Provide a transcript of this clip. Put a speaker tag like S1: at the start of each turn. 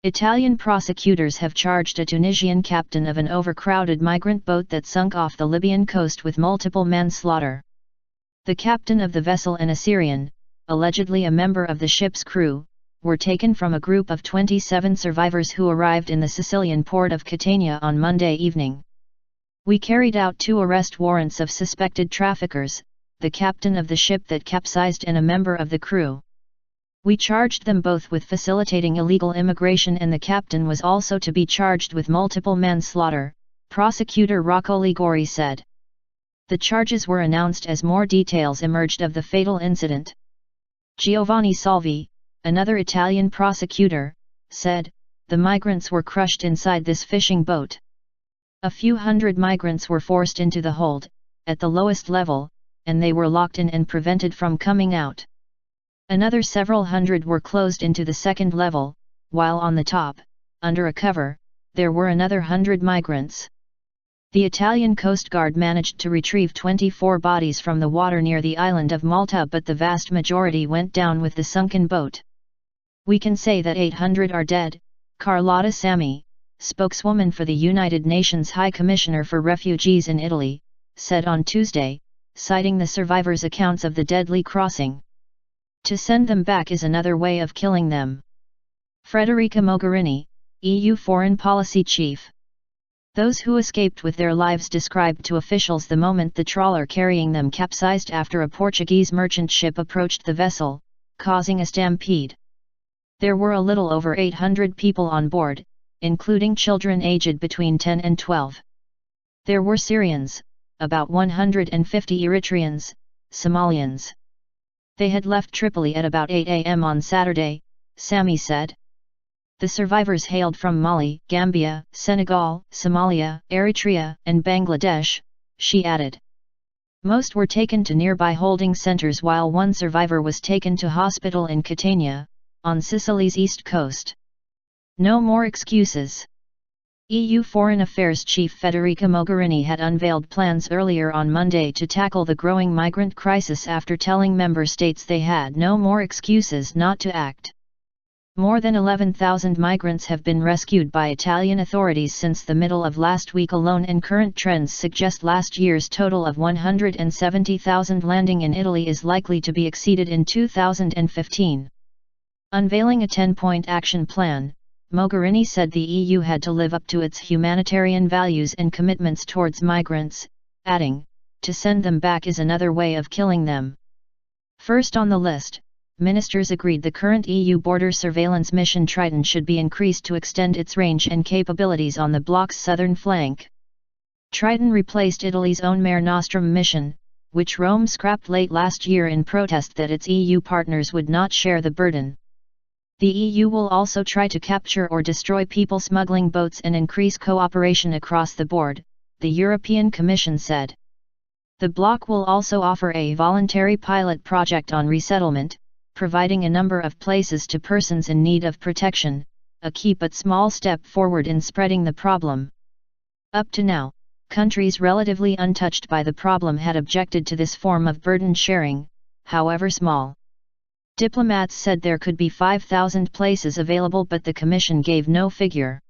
S1: Italian prosecutors have charged a Tunisian captain of an overcrowded migrant boat that sunk off the Libyan coast with multiple manslaughter. The captain of the vessel and a Syrian, allegedly a member of the ship's crew, were taken from a group of 27 survivors who arrived in the Sicilian port of Catania on Monday evening. "We carried out 2 arrest warrants of suspected traffickers, the captain of the ship that capsized and a member of the crew. We charged them both with facilitating illegal immigration, and the captain was also to be charged with multiple manslaughter," prosecutor Rocco Liguori said. The charges were announced as more details emerged of the fatal incident. Giovanni Salvi, another Italian prosecutor, said, "The migrants were crushed inside this fishing boat. A few hundred migrants were forced into the hold, at the lowest level, and they were locked in and prevented from coming out. Another several hundred were closed into the second level, while on the top, under a cover, there were another 100 migrants." The Italian Coast Guard managed to retrieve 24 bodies from the water near the island of Malta, but the vast majority went down with the sunken boat. "We can say that 800 are dead," Carlotta Sami, spokeswoman for the United Nations High Commissioner for Refugees in Italy, said on Tuesday, citing the survivors' accounts of the deadly crossing. "To send them back is another way of killing them." Federica Mogherini, EU Foreign Policy Chief. Those who escaped with their lives described to officials the moment the trawler carrying them capsized after a Portuguese merchant ship approached the vessel, causing a stampede. There were a little over 800 people on board, including children aged between 10 and 12. There were Syrians, about 150 Eritreans, Somalians. They had left Tripoli at about 8 a.m. on Saturday, Sami said. The survivors hailed from Mali, Gambia, Senegal, Somalia, Eritrea, and Bangladesh, she added. Most were taken to nearby holding centers, while one survivor was taken to hospital in Catania, on Sicily's east coast. No more excuses. EU Foreign Affairs Chief Federica Mogherini had unveiled plans earlier on Monday to tackle the growing migrant crisis after telling member states they had no more excuses not to act. More than 11,000 migrants have been rescued by Italian authorities since the middle of last week alone, and current trends suggest last year's total of 170,000 landing in Italy is likely to be exceeded in 2015. Unveiling a 10-point action plan, Mogherini said the EU had to live up to its humanitarian values and commitments towards migrants, adding, "To send them back is another way of killing them." First on the list, ministers agreed the current EU border surveillance mission Triton should be increased to extend its range and capabilities on the bloc's southern flank. Triton replaced Italy's own Mare Nostrum mission, which Rome scrapped late last year in protest that its EU partners would not share the burden. The EU will also try to capture or destroy people smuggling boats and increase cooperation across the board, the European Commission said. The bloc will also offer a voluntary pilot project on resettlement, providing a number of places to persons in need of protection, a key but small step forward in spreading the problem. Up to now, countries relatively untouched by the problem had objected to this form of burden sharing, however small. Diplomats said there could be 5,000 places available, but the Commission gave no figure.